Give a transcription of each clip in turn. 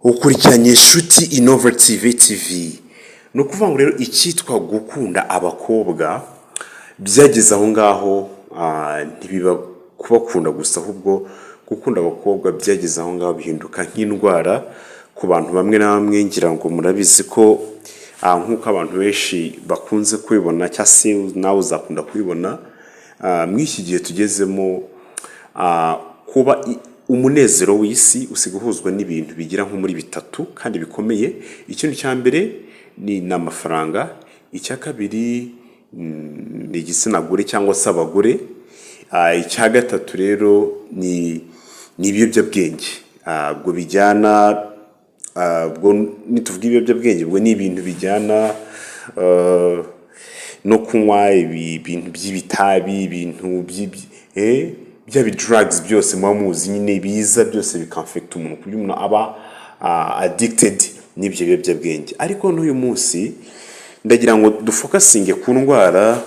ukurikiranye Shuti Innovative TV. No kuvuga ngo rero icyitwa gukunda abakobwa byageze aho ngaho, ntibiba kubakunda gusa, ahubwo gukunda abakobwa byageze aho ngaho bihinduka nk'indwara ku bantu bamwe na bamwe. Ngira ngo murabizi ko nk'uko abantu benshi bakunze kubibona, cyangwa se nawe uzakunda kubibona muri iki gihe tugezemo, kuba umunezero w'isi usiga uhuzwa n'ibintu bigira nko muri bitatu kandi bikomeye. Ikintu cya mbere ni amafaranga, icya kabiri ni igitsina gore cyangwa se abagore, icya gatatu rero ni ibiyobyabwenge. Ubwo bijyana, ubwo nituvuga ibiyobyabwenge ubwo ni ibintu bijyana no kunywa ibintu by'ibitabi, ibintu bya drugs byose muba muzi nyine biza byose bikamfekta umuntu, kuburyo umuntu aba addicted n'ibyo biyobyabwenge. Ariko n'uyu munsi ndagira ngo dufokasinge ku ndwara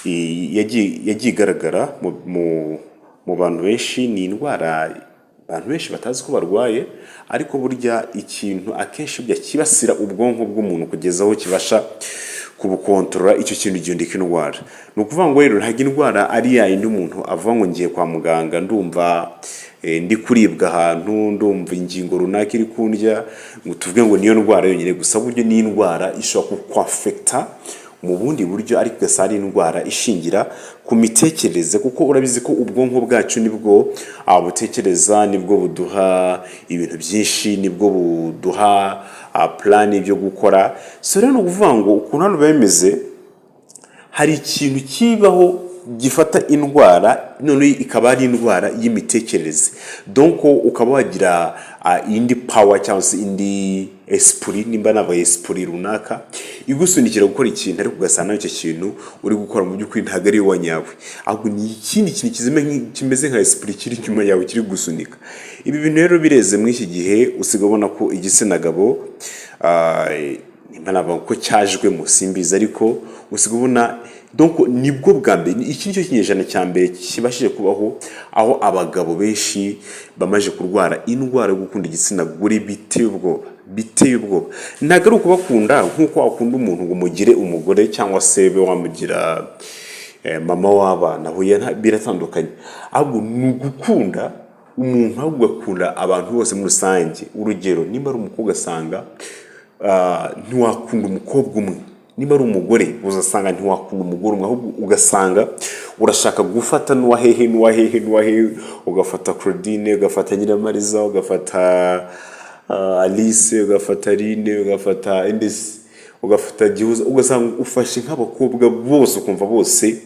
yagiye igaragara mu bantu benshi. Ni indwara abantu benshi batazi ko barwaye, ariko burya ikintu akenshi kibasira ubwonko bw'umuntu kugeza aho kibasha kubukontorora. Icyo kintu gihindika indwara. Ni ukuvuga ngo rero ntabwo indwara ari yayindi umuntu avuga ngo ngiye kwa muganga ndumva ndi kuribwa ahantu, ndumva ingingo runaka iri kundya, ngo tuvuge ngo niyo ndwara yonyine gusa. Buryo ni indwara ishobora kukwafekta mu bundi buryo, ariko igasa ari indwara ishingira ku mitekerereze, kuko urabizi ko ubwonko bwacu nibwo butekereza, nibwo buduha ibintu byinshi, nibwo buduha plan byo gukora. So rero no kuvuga ngo ukuntu hano bemeze, hari ikintu kibaho gifata indwara none ikaba ari indwara y'imitekerereze. Donc ukaba wagira indi power cyangwa se indi esprit, nimba naba esprit runaka igusunikira gukora ikintu, ariko ugasana icyo kintu uri gukora mu by'ukuri ntabwo ari wanyawe, ahubwo ni ikindi kintu kimeze nka esprit kiri cyuma yawe kiri gusunika. Ibi bintu rero bireze muri iki gihe, usiga ubona ko igitsina gabo nimba naba ko cyajwe mu simbiza, ariko usiga ubona donc nibwo bwa mbere iki nicyo kinyejana cya mbere kibashije kubaho aho abagabo benshi bamaje kurwara indwara yo gukunda igitsina gore biteye ubwoba. Ntabwo ari ukubakunda nk'uko wakunda umuntu ngo mugire umugore cyangwa se be wamugira mama w'abana, biratandukanye. Ahubwo ni ugukunda umuntu, ahubwo ugakunda abantu bose muri rusange. Urugero, nimba ari umukobwa asanga ntiwakunda umukobwa umwe, niba ari umugore uzasanga ntiwakunda umugore umwe, ahubwo ugasanga urashaka gufata n'uwahehe, ugafata Claudine, ugafata Nyiramariza, ugafata Alice, ugafata Aline, ugafata Indesi, ugafata Gihuza, ugasanga ufashe nk'abakobwa bose, ukumva bose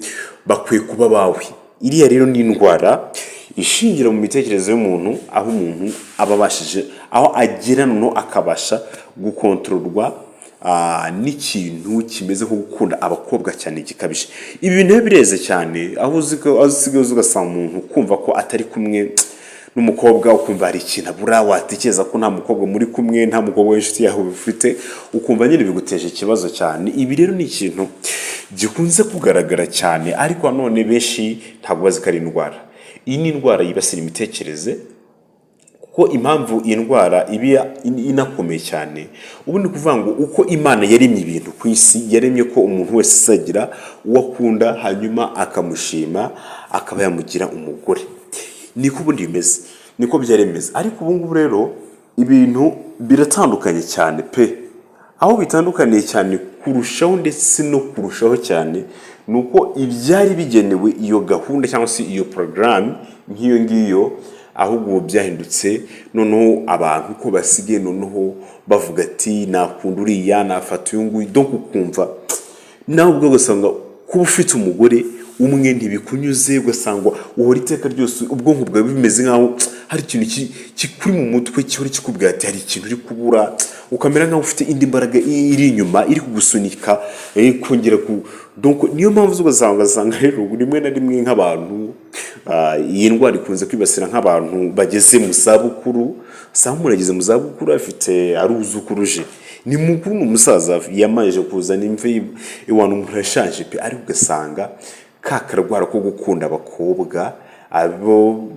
bakwiye kuba bawe. Iriya rero ni indwara ishingira mu mitekerereze y'umuntu, aho umuntu ababashije, aho agira no akabasha gukontororwa n'ikintu kimeze nko gukunda abakobwa cyane gikabije. Ibi bintu bireze cyane, aho usigaye ugasanga umuntu kumva ko atari kumwe n'umukobwa, ukumva hari ikintu abura, watekereza ko nta mukobwa muri kumwe, nta mukobwa w'inshuti yawe bifite, ukumva nyine biguteje ikibazo cyane. Ibi rero ni ikintu gikunze kugaragara cyane, ariko none benshi ntabwo bazi ko ari indwara. Iyi ni indwara yibasira imitekerereze, kuko impamvu iyi ndwara iba inakomeye cyane, ubu ni kuvuga ngo uko Imana yaremye ibintu ku isi, yaremye ko umuntu wese azagira uwo akunda, hanyuma akamushima, akaba yamugira umugore. Niko ubundi bimeze, niko byaremeze. Ariko ubu ngubu rero ibintu biratandukanye cyane pe. Aho bitandukaniye cyane kurushaho, ndetse no kurushaho cyane, nuko ibyari bigenewe iyo gahunda cyangwa se iyo program nk'iyo ngiyo, ahubwo byahindutse. Noneho abantu ko basigaye noneho bavuga ati nakunda uriya, nafata uyu nguyu. Donc ukumva nawe ubwo ugasanga kuba ufite umugore umwe ntibikunyuze, ugasanga uhora iteka ryose ubwonko bwawe bimeze nkaho hari ikintu kikuri mu mutwe cyori kikubwira ati hari ikintu uri kubura, ukamera nkaho ufite indi mbaraga iri inyuma iri kugusunika kongera ku. Donc niyo mpamvu ugasanga rero rimwe na rimwe nk'abantu iyi ndwara ikunze kwibasira nk'abantu bageze mu zabukuru. Umuntu ageze mu zabukuru afite aruzukuruje, ni mukuru n'umusaza yamaje kuzana imvi iwana umuntu yashaje pe, ariko ugasanga ka karwara ko gukunda abakobwa abo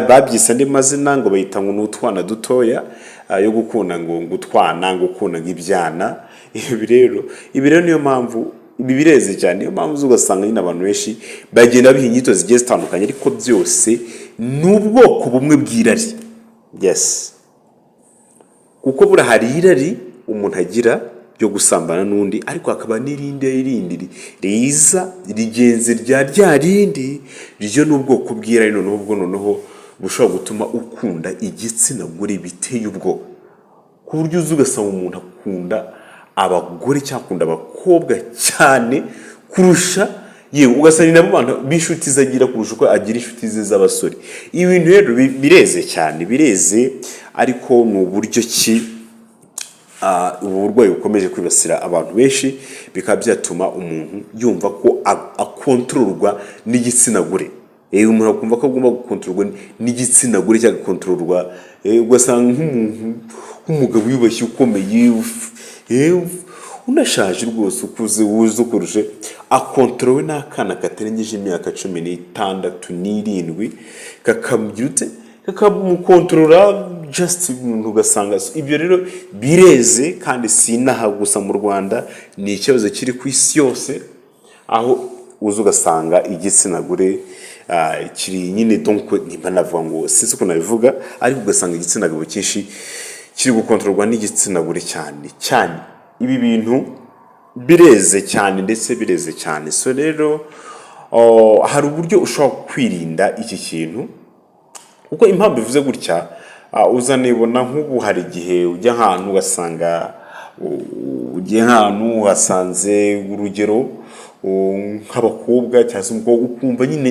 babyise andi mazina ngo bayita ngo n'utwana dutoya yo gukunda ngo utwana ngo ukunda nk'ibyana. Ibi rero niyo mpamvu ibi bireze cyane, niyo mpamvu ugasanga nyine abantu benshi bagenda biha inyito zigiye zitandukanye, ariko byose ni ubwoko bumwe bw'irari. Yes, kuko buriya hari irari umuntu agira ryo gusambana n'undi, ariko hakaba n'irindi riza rigenze rya rindi ryo n'ubwoko bw'irari noneho bushobora gutuma ukunda igitsina gore biteye ubwoba, ku buryo ugasanga umuntu akunda abagore cyangwa akunda abakobwa cyane kurusha yewe ugasanga nabo bantu b'inshuti zagira kurusha uko agira inshuti ze z'abasore. Ibi bintu rero bireze cyane, bireze, ariko ni uburyo ki ubu burwayi bukomeje kwibasira abantu benshi, bikaba byatuma umuntu yumva ko akontororwa n'igitsina gore. Umuntu akumva ko agomba gukontororwa n'igitsina gore cyangwa gukontororwa, ugasanga nk'umugabo wiyubashye ukomeye unashaje rwose ukuze wuze ukurushe akontrowe n'akana katarengeje imyaka 16 n'irindwi kakamukontorora just umuntu ugasanga. Ibyo rero bireze kandi sinaha gusa mu Rwanda, ni ikibazo kiri ku isi yose, aho uza ugasanga igitsina gore kiri nyine donc nimba navuga ngo sinzi uko nabivuga, ariko ugasanga igitsina gabo cyinshi kiri gukontororwa n'igitsina gore cyane. Ibi bintu bireze cyane, ndetse bireze cyane. So rero hari uburyo ushobora kwirinda iki kintu, kuko impamvu bivuze gutya uzanibona nk'ubu hari igihe ujya ahantu ugasanga wasanze urugero nk'abakobwa cyangwa se umukobwa, ukumva nyine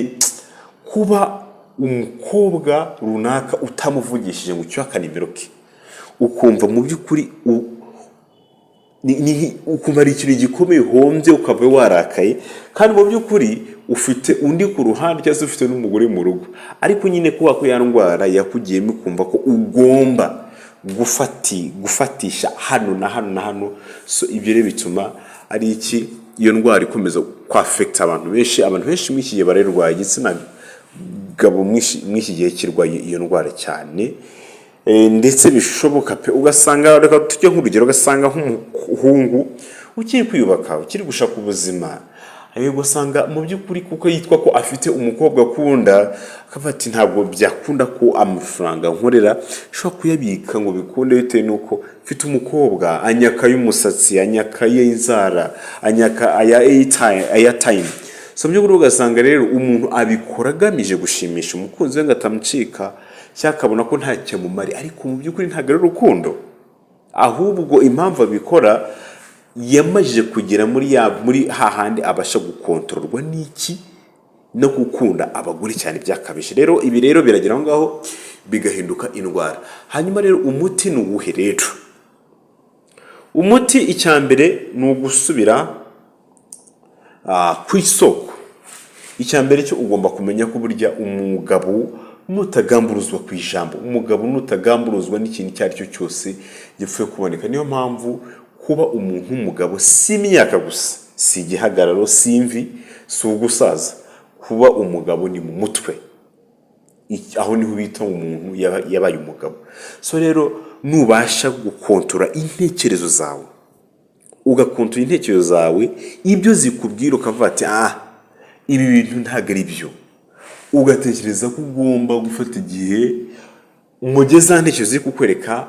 kuba umukobwa runaka utamuvugishije ngo ucyuhe akanimero ke, ukumva mu by'ukuri ukumva ari ikintu gikomeye uhombye, ukaba warakaye, kandi mu by'ukuri ufite undi ku ruhande cyangwa se ufite n'umugore mu rugo, ariko nyine kuba ko ya ndwara yakugiyemo ukumva ko ugomba gufatisha hano na hano. So ibyo rero bituma ari iki, iyo ndwara ikomeza kwafekta abantu benshi muri iki gihe bararwaye, igitsina gabo mw'iki gihe kirwaye iyo ndwara cyane. Ndetse bishoboka pe ugasanga, reka tujye nk'urugero, ugasanga nk'umuhungu ukiri kwiyubaka, ukiri gushaka ubuzima, ugasanga mu by'ukuri kuko yitwa ko afite umukobwa akunda, akavuga ati ntabwo byakunda ko amafaranga nkorera shobora kuyabika ngo bikunde, bitewe nuko mfite umukobwa anyakaye umusatsi, anyakaye inzara, anyaka aya airtime. So by'ukuri ugasanga rero umuntu abikora agamije gushimisha umukunzi we ngo atamucika, cyangwa akabona ko nta cyamumari, ariko mu by'ukuri ntabwo ari urukundo, ahubwo impamvu abikora yamajije kugera muri hahandi abasha gukontororwa n'iki, no gukunda abagore cyane byakabije. Rero ibi rero biragera aho ngaho bigahinduka indwara. Hanyuma rero umuti ni uwuhe rero? Umuti icyambere ni ugusubira ku isoko. Icyambere cyo ugomba kumenya ko burya umugabo nutagamburuzwa ku ijambo, umugabo nutagamburuzwa n'ikintu icyo ari cyo cyose gipfuye kuboneka. Niyo mpamvu kuba umuntu umugabo si imyaka gusa, si igihagararo, si imvi, si ugusaza. Kuba umugabo ni mu mutwe, aho niho bita umuntu yabaye umugabo. So rero nubasha gukontora intekerezo zawe, ugakontora intekerezo zawe, ibyo zikubwira ukavuga ati ibi bintu ntabwo ari byo, ugatekereza ko ugomba gufata igihe umugeza ntekerezo ziri kukwereka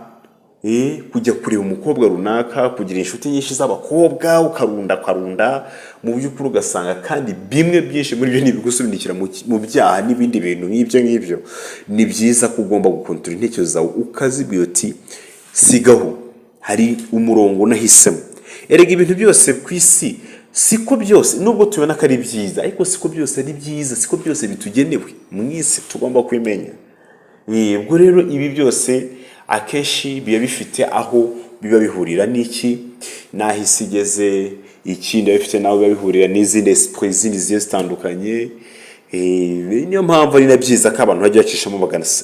kujya kureba umukobwa runaka, kugira inshuti nyinshi z'abakobwa, ukarunda mu by'ukuri, ugasanga kandi bimwe byinshi muri byo ntibigusubindikira mu byaha n'ibindi bintu nk'ibyo. Ni byiza ko ugomba gukontora intekerezo zawe, ukazibwira uti sigaho, hari umurongo nahisemo. Erega ibintu byose ku isi siko byose, nubwo tubona ko ari byiza, ariko siko byose ari byiza, siko byose bitugenewe mu isi, tugomba kwimenya. Ubwo rero ibi byose akenshi biba bifite aho biba bihurira n'iki, n'aho isi igeze, ikindi biba bifite n'aho biba bihurira n'izindi esprit zindi zigiye zitandukanye. Niyo mpamvu ari na byiza ko abantu bajya bacishamo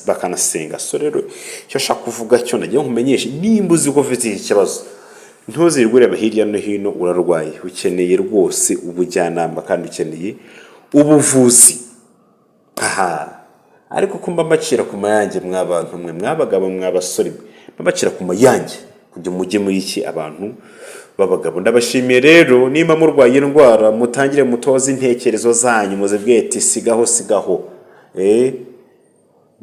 bakanasenga. So rero icyo nshaka kuvuga cyo nagiye nkumenyesha, nimba uzi ko ufite iki kibazo, ntuzirwe hirya no hino, urarwaye, ukeneye rwose ubujyanama kandi ukeneye ubuvuzi. aha ariko kumba mbacira ku mayange mw'abantu mwe mw'abagabo mw'abasore mbacira ku mayange kujya mujye muri iki abantu babagabo ndabashimiye rero nimba murwaye indwara mutangire mutoze intekerezo zanyu muzebwete sigaho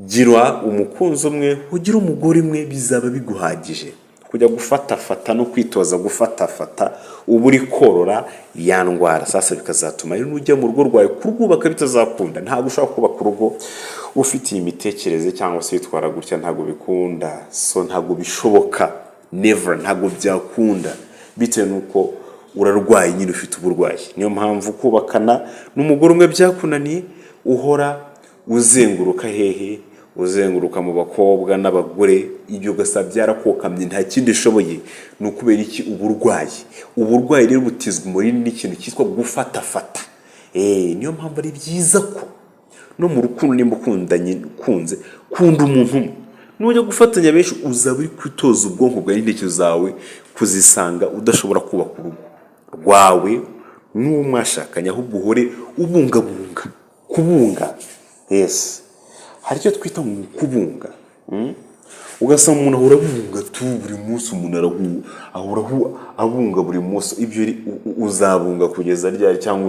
gira umukunzi umwe ugira umugore umwe bizaba biguhagije kujya gufata no kwitoza gufata uburi korora ya ndwara sasa bikazatuma rero ujya mu rugo rwawe kurwubaka bitazakunda ntabwo ushaka kubaka urugo ufite imitekerereze cyangwa se witwara gutya ntabwo bikunda so ntabwo bishoboka never ntabwo byakunda bitewe nuko urarwaye nyine ufite uburwayi niyo mpamvu kubakana n'umugore umwe byakunaniye uhora uzenguruka hehe uzenguruka mu bakobwa n'abagore ibyo gasa byarakokamye nta kindi ishoboye ni ukubera iki uburwayi rero butizwa umurindi n'ikintu cyitwa gufata niyo mpamvu ari byiza ko no mu rukundo nimba kunze kunda umuntu umwe nujya gufatanya benshi uzaba uri kwitoza ubwonko bwawe n'intekerezo zawe kuzisanga udashobora kubaka urugo rwawe n'uwo mwashakanye ahubwo uhore ubungabunga kubunga hari icyo twita mu kubunga ugasanga umuntu ahora abunga buri munsi umuntu ahora abunga buri munsi ibyo uzabunga kugeza ryari cyangwa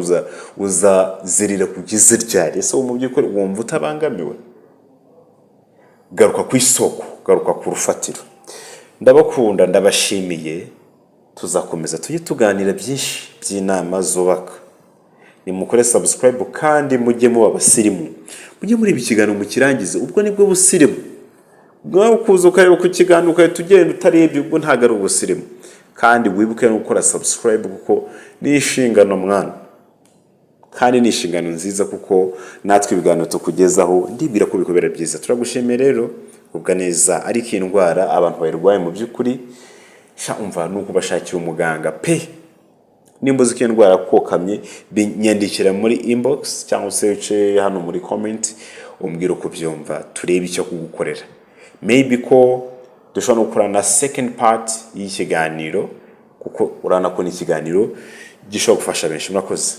uzazerera kugeza ryari ese mu by'ukuri wumva utabangamiwe garuka ku isoko garuka ku rufatiro ndabakunda ndabashimiye tuzakomeza tujye tuganira byinshi by'inama zubaka nimukore subscribe kandi mujye muba abasirimu mujye muri ibi kiganiro mukirangize ubwo nibwo busirimu bwawe kuza ukareba ku kiganiro ukahita ugenda utarebye ubwo ntabwo ari ubusirimu kandi wibuke no gukora subscribe kuko ni inshingano mwana kandi ni inshingano nziza kuko natwe ibiganiro tukugezaho ndibwira ko bikubera byiza turagushimiye rero ubwa neza ariko indwara abantu bayirwaye mu by'ukuri umva nuko bashakira umuganga pe nimba uzi ko indwara kokamye nyandikira muri inbox cyangwa se uce hano muri comment umbwira uko byumva turebe icyo kugukorera maybe ko dushobora no gukora na second part y'ikiganiro kuko urana ko ni ikiganiro gishobora gufasha benshi murakoze